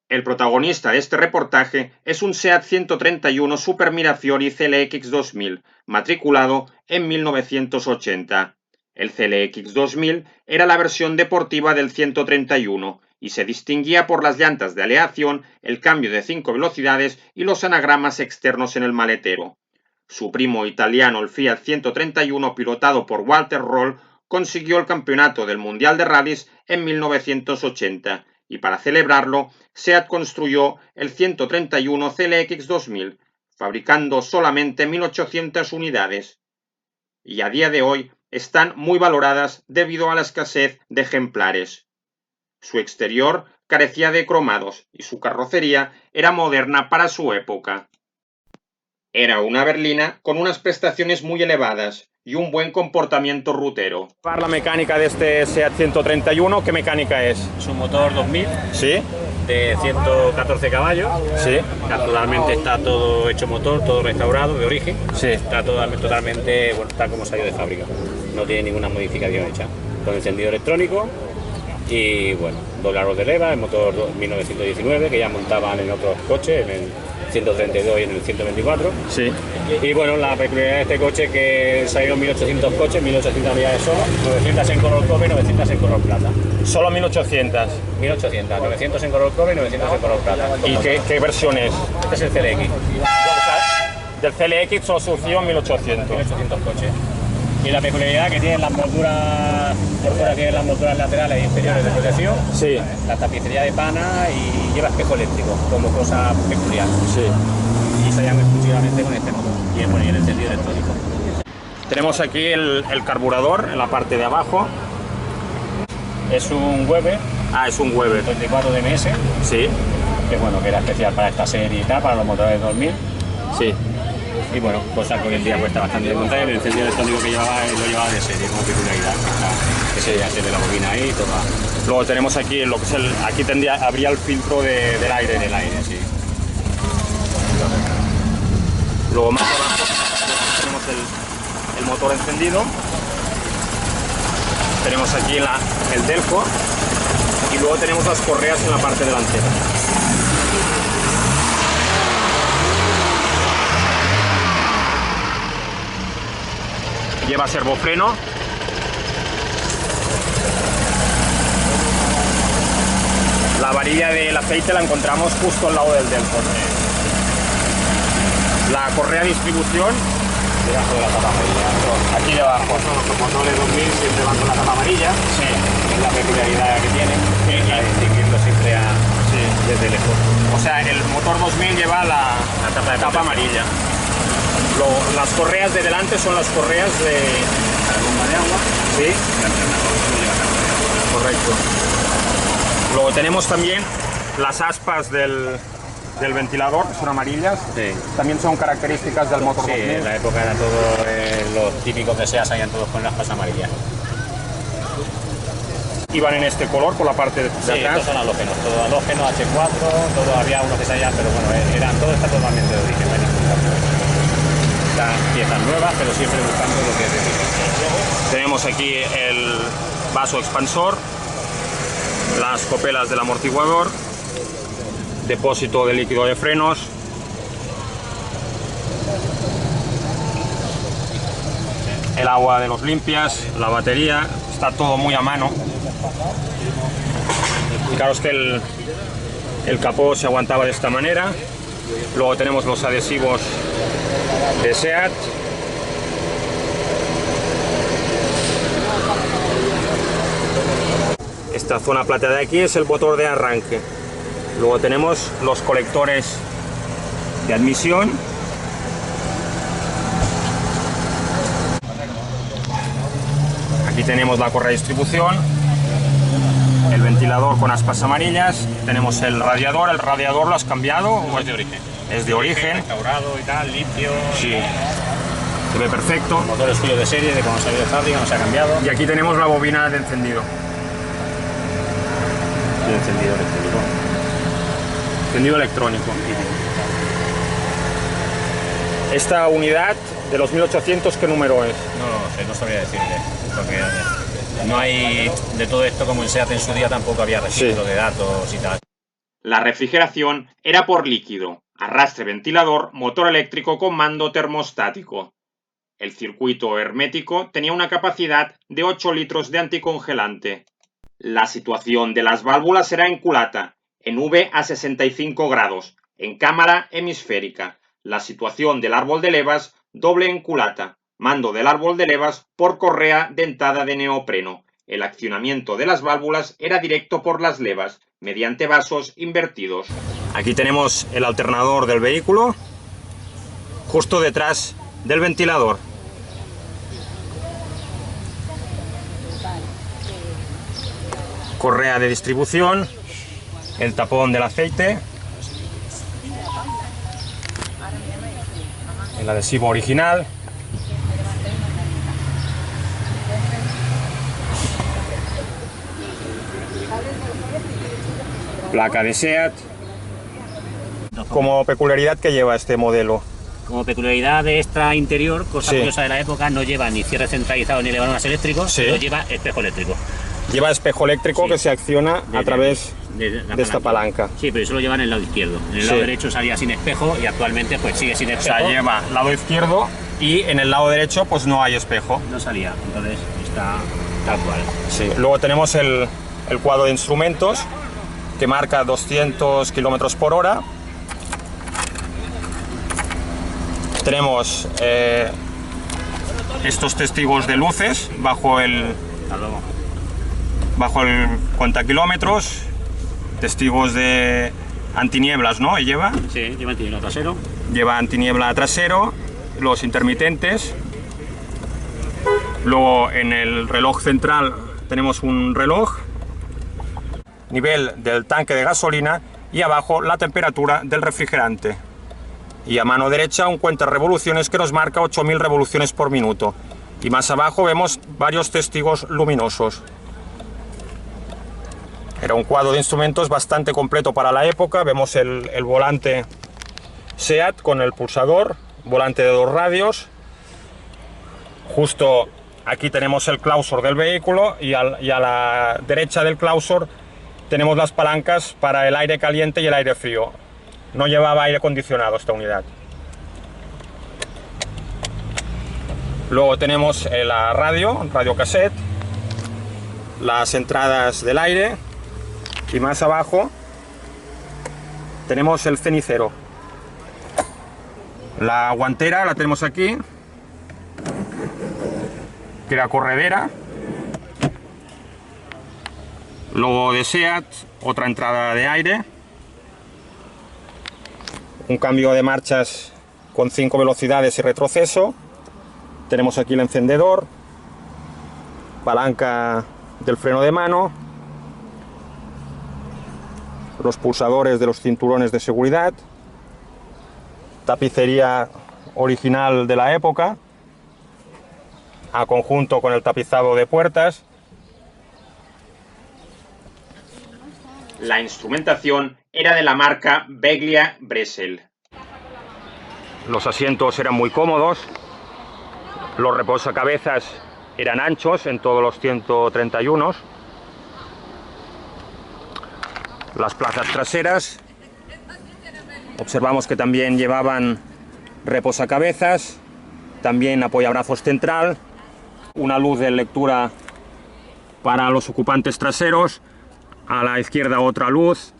El protagonista de este reportaje es un SEAT 131 Super Mirafiori CLX 2000, matriculado en 1980. El CLX 2000 era la versión deportiva del 131 y se distinguía por las llantas de aleación, el cambio de 5 velocidades y los anagramas externos en el maletero. Su primo italiano, el Fiat 131, pilotado por Walter Röhrl, consiguió el campeonato del Mundial de Rallys en 1980 y para celebrarlo, SEAT construyó el 131 CLX 2000, fabricando solamente 1800 unidades. Y a día de hoy están muy valoradas debido a la escasez de ejemplares. Su exterior carecía de cromados y su carrocería era moderna para su época. Era una berlina con unas prestaciones muy elevadas y un buen comportamiento rutero. Para la mecánica de este SEAT 131, ¿qué mecánica es? Es un motor 2000 ¿Sí? de 114 caballos. Sí. Actualmente está todo hecho motor, todo restaurado de origen. Sí. Está totalmente, bueno, está como salió de fábrica. No tiene ninguna modificación hecha. Con encendido electrónico y bueno, doble aro de leva, el motor 1919 que ya montaban en otros coches, en el 132 y en el 124. Sí. Y bueno, la peculiaridad de este coche es que salieron 1800 coches, 1800 unidades solo, 900 en color cobre y 900 en color plata. Solo 1800. 1800, 900 en color cobre y 900 en color plata. ¿Y qué versión es? Este es el CLX. Del CLX solo surgió 1800. 1800 coches. Y la peculiaridad que tienen las molduras, por fuera tienen las molduras laterales e inferiores de protección, Sí. la tapicería de pana y lleva espejo eléctrico como cosa peculiar. Sí. Y se llaman exclusivamente con este motor y el encendido electrónico. Tenemos aquí el carburador en la parte de abajo. Es un Weber Ah, es un Weber. 24 DMS, Sí. que bueno, que era especial para esta serie y tal, para los motores 2000. Sí. Y bueno, cosa que hoy en día cuesta bastante de montar. El encendido electrónico que llevaba, lo llevaba de serie, como peculiaridad. Que se hace de la bobina ahí, toda. Luego tenemos aquí lo que es el. Aquí habría el filtro del aire. Del aire, sí. Luego más abajo tenemos el motor encendido. Tenemos aquí el Delco. Y luego tenemos las correas en la parte delantera. Lleva servofreno. La varilla del aceite la encontramos justo al lado del Delco. La correa de distribución Debajo de la tapa amarilla. aquí debajo. Los motores 2000 siempre van con la tapa amarilla. Sí. Es la peculiaridad que tienen. Y la distinguiendo siempre desde lejos. O sea, el motor 2000 lleva la tapa amarilla. Las correas de delante son las correas de La bomba de agua. Sí, Y la alternador no lleva carga. correcto. Luego tenemos también las aspas del ventilador, que son amarillas. Sí. También son características del motor Sí, 2000. en la época era todo, los típicos de SEAT salían todos con las aspas amarillas. Iban en este color por la parte de Sí, atrás. estos son halógenos, todo halógeno, H4, todo, había unos que salían, pero bueno, todo está totalmente de origen, no hay ningún cambio. Las piezas nuevas, pero siempre buscando lo que es de origen. Tenemos aquí el vaso expansor, las copelas del amortiguador, depósito de líquido de frenos, el agua de los limpias, la batería, está todo muy a mano. Fijaros que el capó se aguantaba de esta manera. Luego tenemos los adhesivos de SEAT. Esta zona plateada de aquí es el motor de arranque. Luego tenemos los colectores de admisión. Aquí tenemos la correa de distribución, el ventilador con aspas amarillas, tenemos el radiador lo has cambiado o Es de origen. es de origen. Restaurado y tal, limpio. Sí, se ve perfecto. El motor es suyo de serie, de cuando salió de fábrica, no se ha cambiado. Y aquí tenemos la bobina de encendido. Y encendido eléctrico. Encendido electrónico. Esta unidad de los 1800, ¿qué número es? No sé, no sabría decirle, porque no hay de todo esto como en SEAT en su día tampoco había registro de datos y tal. La refrigeración era por líquido, arrastre ventilador, motor eléctrico con mando termostático. El circuito hermético tenía una capacidad de 8 litros de anticongelante. La situación de las válvulas era en culata, en V a 65 grados, en cámara hemisférica. La situación del árbol de levas, doble en culata, mando del árbol de levas por correa dentada de neopreno. El accionamiento de las válvulas era directo por las levas, mediante vasos invertidos. Aquí tenemos el alternador del vehículo, justo detrás del ventilador. Correa de distribución, el tapón del aceite, el adhesivo original, placa de SEAT. Como peculiaridad que lleva este modelo. Como peculiaridad de extra interior, cosa Sí. curiosa de la época, no lleva ni cierre centralizado ni elevadoras eléctricos, Sí. pero lleva espejo eléctrico. Lleva espejo eléctrico Sí. que se acciona a través la de esta palanca. Sí, pero eso lo llevan en el lado izquierdo. En el Sí. lado derecho salía sin espejo y actualmente pues sigue sin O espejo. sea, lleva lado izquierdo y en el lado derecho pues no hay espejo. No salía, entonces está tal cual. Sí. Luego tenemos el cuadro de instrumentos que marca 200 kilómetros por hora. Tenemos estos testigos de luces bajo el Hasta luego. cuentakilómetros, testigos de antinieblas, ¿no? Lleva Sí, lleva el timón trasero. antiniebla trasero, los intermitentes. Luego en el reloj central tenemos un reloj, nivel del tanque de gasolina y abajo la temperatura del refrigerante. Y a mano derecha un cuenta revoluciones que nos marca 8000 revoluciones por minuto. Y más abajo vemos varios testigos luminosos. Era un cuadro de instrumentos bastante completo para la época. Vemos el volante SEAT con el pulsador, volante de 2 radios. Justo aquí tenemos el clausor del vehículo y a la derecha del clausor tenemos las palancas para el aire caliente y el aire frío. No llevaba aire acondicionado esta unidad. Luego tenemos la radio cassette, las entradas del aire y más abajo tenemos el cenicero. La guantera la tenemos aquí, que era corredera. Logo de SEAT, otra entrada de aire. Un cambio de marchas con 5 velocidades y retroceso. Tenemos aquí el encendedor, palanca del freno de mano, los pulsadores de los cinturones de seguridad, tapicería original de la época, a conjunto con el tapizado de puertas. La instrumentación era de la marca Beglia-Bresel. Los asientos eran muy cómodos, los reposacabezas eran anchos en todos los 131. Las plazas traseras, observamos que también llevaban reposacabezas, también apoyabrazos central, una luz de lectura para los ocupantes traseros, a la izquierda otra luz.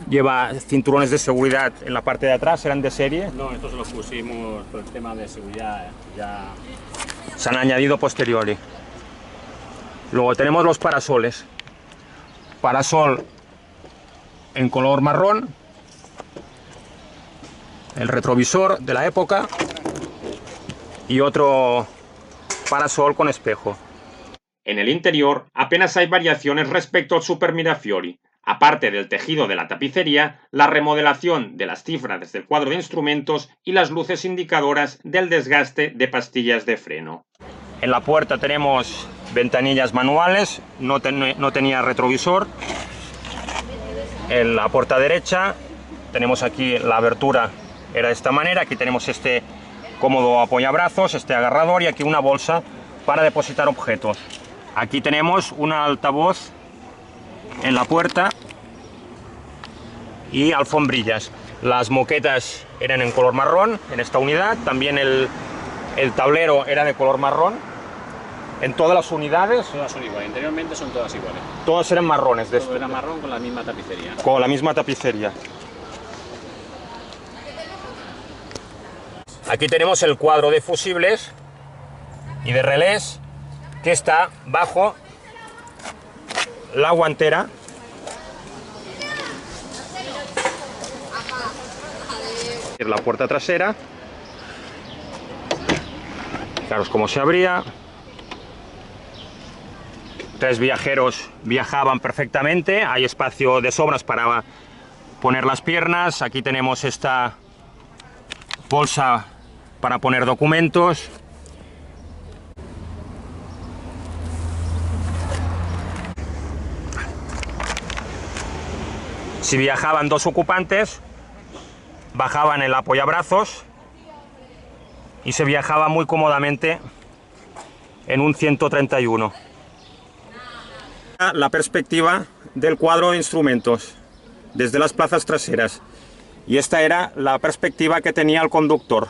Lleva cinturones de seguridad en la parte de atrás, eran de serie. No, estos los pusimos por el tema de seguridad ya. Se han añadido posteriori. Luego tenemos los parasoles. Parasol en color marrón. El retrovisor de la época. Y otro parasol con espejo. En el interior apenas hay variaciones respecto al Super Mirafiori. Aparte del tejido de la tapicería, la remodelación de las cifras del cuadro de instrumentos y las luces indicadoras del desgaste de pastillas de freno. En la puerta tenemos ventanillas manuales, no tenía retrovisor. En la puerta derecha tenemos aquí la abertura, era de esta manera. Aquí tenemos este cómodo apoyabrazos, este agarrador y aquí una bolsa para depositar objetos. Aquí tenemos un altavoz en la puerta y alfombrillas. Las moquetas eran en color marrón en esta unidad, también el tablero era de color marrón. En todas las unidades... Todas son iguales, interiormente son todas iguales. Todas eran marrones. Todo era marrón con la misma tapicería. Con la misma tapicería. Aquí tenemos el cuadro de fusibles y de relés que está bajo la guantera. La puerta trasera. Fijaros cómo se abría. 3 viajeros viajaban perfectamente. Hay espacio de sobras para poner las piernas. Aquí tenemos esta bolsa para poner documentos. Si viajaban 2 ocupantes, bajaban el apoyabrazos y se viajaba muy cómodamente en un 131. La perspectiva del cuadro de instrumentos desde las plazas traseras, y esta era la perspectiva que tenía el conductor.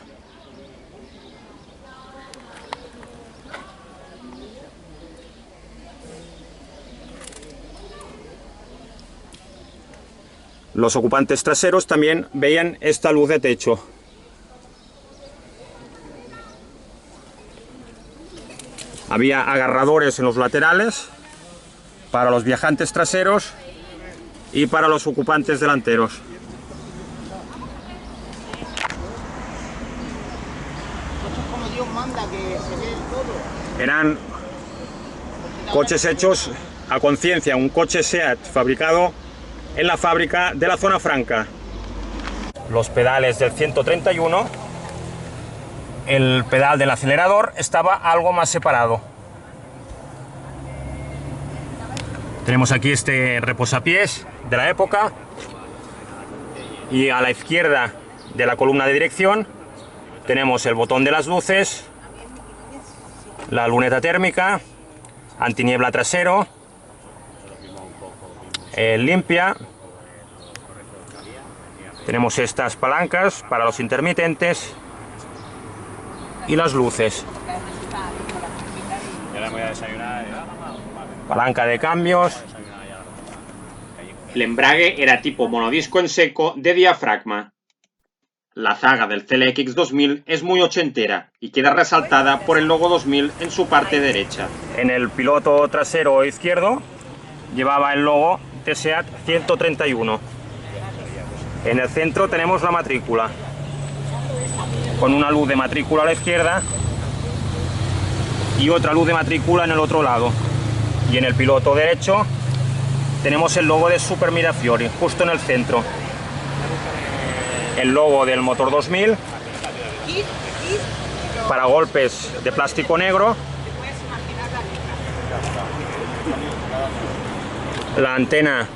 Los ocupantes traseros también veían esta luz de techo. Había agarradores en los laterales para los viajantes traseros y para los ocupantes delanteros. Eran coches hechos a conciencia, un coche SEAT fabricado en la fábrica de la Zona Franca. Los pedales del 131, el pedal del acelerador estaba algo más separado. Tenemos aquí este reposapiés de la época, y a la izquierda de la columna de dirección tenemos el botón de las luces, la luneta térmica, antiniebla trasero, limpia. Tenemos estas palancas para los intermitentes y las luces. Palanca de cambios. El embrague era tipo monodisco en seco de diafragma. La zaga del CLX 2000 es muy ochentera y queda resaltada por el logo 2000 en su parte derecha. En el piloto trasero izquierdo llevaba el logo de SEAT 131. En el centro tenemos la matrícula, con una luz de matrícula a la izquierda y otra luz de matrícula en el otro lado. Y en el piloto derecho tenemos el logo de Super Mirafiori, justo en el centro. El logo del motor 2000, para golpes de plástico negro. La antena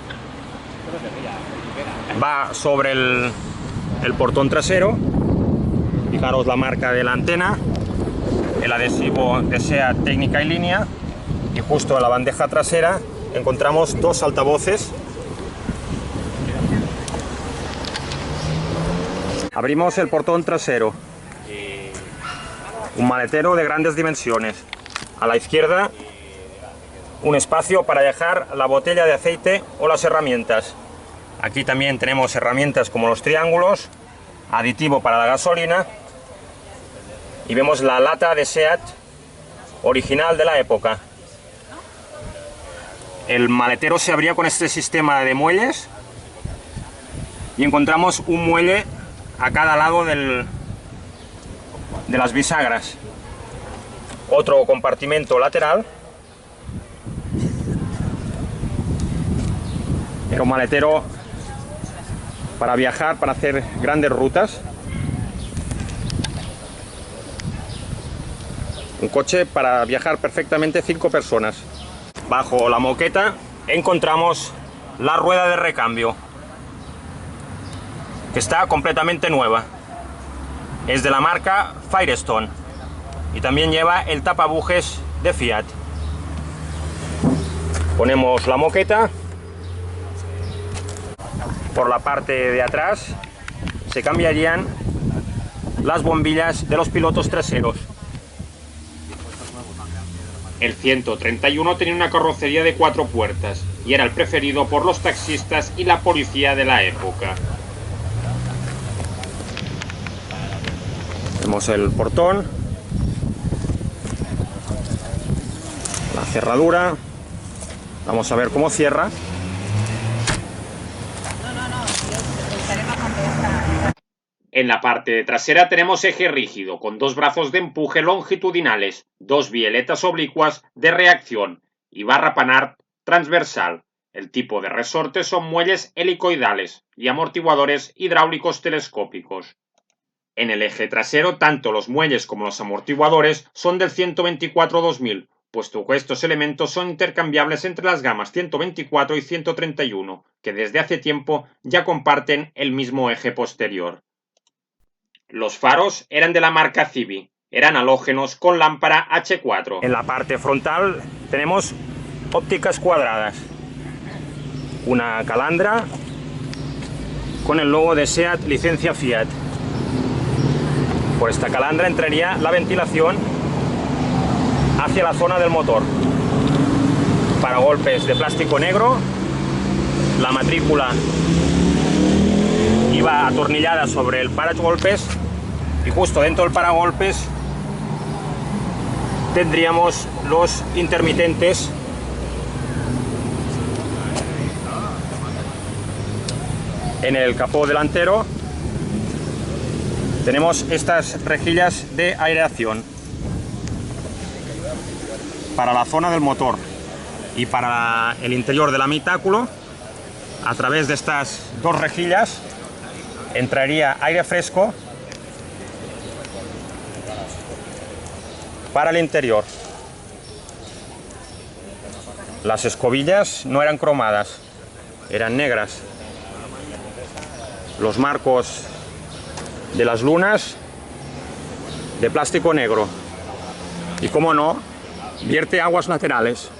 va sobre el portón trasero. Fijaros la marca de la antena, el adhesivo de SEAT técnica y línea, y justo en la bandeja trasera encontramos 2 altavoces. Abrimos el portón trasero. Un maletero de grandes dimensiones. A la izquierda, un espacio para dejar la botella de aceite o las herramientas. Aquí también tenemos herramientas como los triángulos, aditivo para la gasolina, y vemos la lata de SEAT original de la época. El maletero se abría con este sistema de muelles y encontramos un muelle a cada lado de las bisagras. Otro compartimento lateral. Era un maletero para viajar, para hacer grandes rutas. Un coche para viajar perfectamente 5 personas. Bajo la moqueta encontramos la rueda de recambio, que está completamente nueva. Es de la marca Firestone y también lleva el tapabujes de Fiat. Ponemos la moqueta por la parte de atrás se cambiarían las bombillas de los pilotos traseros. El 131 tenía una carrocería de 4 puertas y era el preferido por los taxistas y la policía de la época. Vemos el portón, la cerradura, vamos a ver cómo cierra. En la parte trasera tenemos eje rígido, con 2 brazos de empuje longitudinales, 2 bieletas oblicuas de reacción y barra Panhard transversal. El tipo de resorte son muelles helicoidales y amortiguadores hidráulicos telescópicos. En el eje trasero, tanto los muelles como los amortiguadores son del 124-2000, puesto que estos elementos son intercambiables entre las gamas 124 y 131, que desde hace tiempo ya comparten el mismo eje posterior. Los faros eran de la marca Civi, eran halógenos con lámpara H4. En la parte frontal tenemos ópticas cuadradas, una calandra con el logo de SEAT licencia Fiat. Por esta calandra entraría la ventilación hacia la zona del motor. Paragolpes de plástico negro, la matrícula iba atornillada sobre el paragolpes y justo dentro del paragolpes tendríamos los intermitentes en el capó delantero. Tenemos estas rejillas de aireación para la zona del motor y para el interior del habitáculo. A través de estas 2 rejillas entraría aire fresco para el interior. Las escobillas no eran cromadas, eran negras. Los marcos de las lunas de plástico negro y, como no, vierteaguas laterales.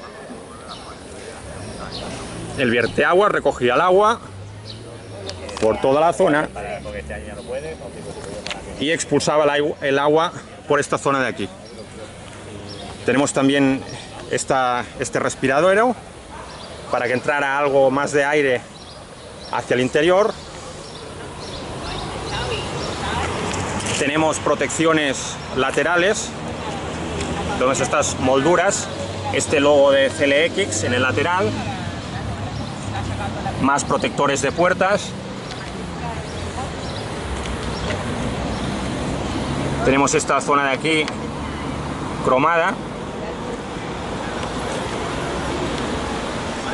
El vierteaguas recogía el agua por toda la zona y expulsaba el agua por esta zona de aquí. Tenemos también este respiradero para que entrara algo más de aire hacia el interior. Tenemos protecciones laterales, todas estas molduras, este logo de CLX en el lateral, más protectores de puertas. Tenemos esta zona de aquí cromada.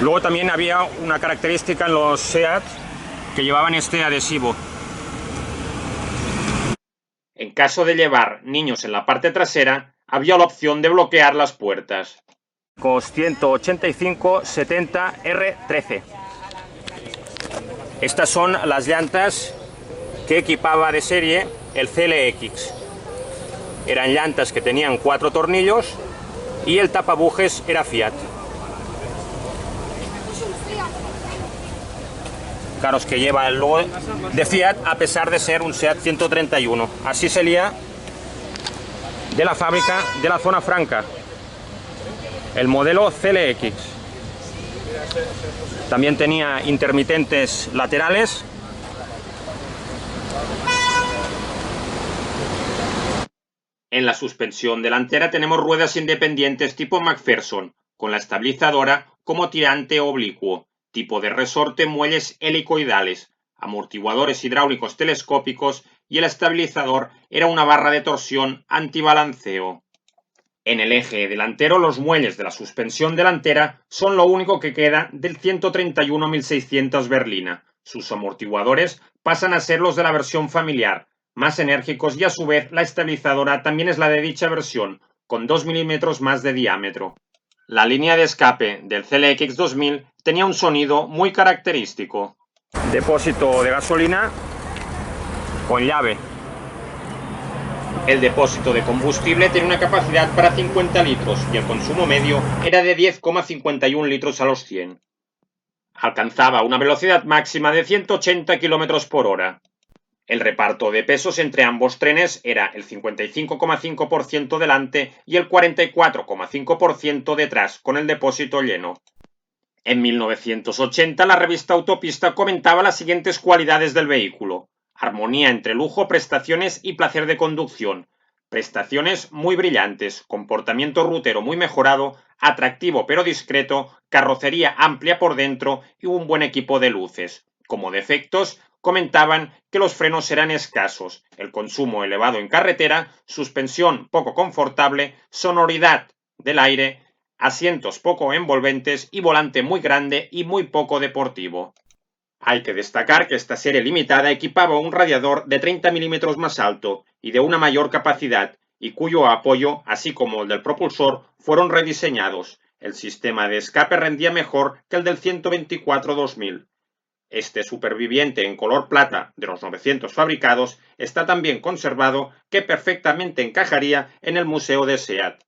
Luego también había una característica en los SEAT que llevaban este adhesivo. En caso de llevar niños en la parte trasera, había la opción de bloquear las puertas. 185-70 R13. Estas son las llantas que equipaba de serie el CLX. Eran llantas que tenían 4 tornillos y el tapabujes era Fiat. Claro, es que lleva el logo de Fiat a pesar de ser un SEAT 131. Así salía de la fábrica de la zona franca, el modelo CLX. También tenía intermitentes laterales. En la suspensión delantera tenemos ruedas independientes tipo McPherson, con la estabilizadora como tirante oblicuo, tipo de resorte muelles helicoidales, amortiguadores hidráulicos telescópicos y el estabilizador era una barra de torsión antibalanceo. En el eje delantero los muelles de la suspensión delantera son lo único que queda del 131-1600 berlina. Sus amortiguadores pasan a ser los de la versión familiar, más enérgicos, y a su vez la estabilizadora también es la de dicha versión, con 2 milímetros más de diámetro. La línea de escape del CLX 2000 tenía un sonido muy característico. Depósito de gasolina con llave. El depósito de combustible tenía una capacidad para 50 litros y el consumo medio era de 10,51 litros a los 100. Alcanzaba una velocidad máxima de 180 km por hora. El reparto de pesos entre ambos trenes era el 55,5% delante y el 44,5% detrás, con el depósito lleno. En 1980, la revista Autopista comentaba las siguientes cualidades del vehículo: armonía entre lujo, prestaciones y placer de conducción. Prestaciones muy brillantes, comportamiento rutero muy mejorado, atractivo pero discreto, carrocería amplia por dentro y un buen equipo de luces. Como defectos, comentaban que los frenos eran escasos, el consumo elevado en carretera, suspensión poco confortable, sonoridad del aire, asientos poco envolventes y volante muy grande y muy poco deportivo. Hay que destacar que esta serie limitada equipaba un radiador de 30 mm más alto y de una mayor capacidad, y cuyo apoyo, así como el del propulsor, fueron rediseñados. El sistema de escape rendía mejor que el del 124-2000. Este superviviente en color plata de los 900 fabricados está tan bien conservado que perfectamente encajaría en el Museo de SEAT.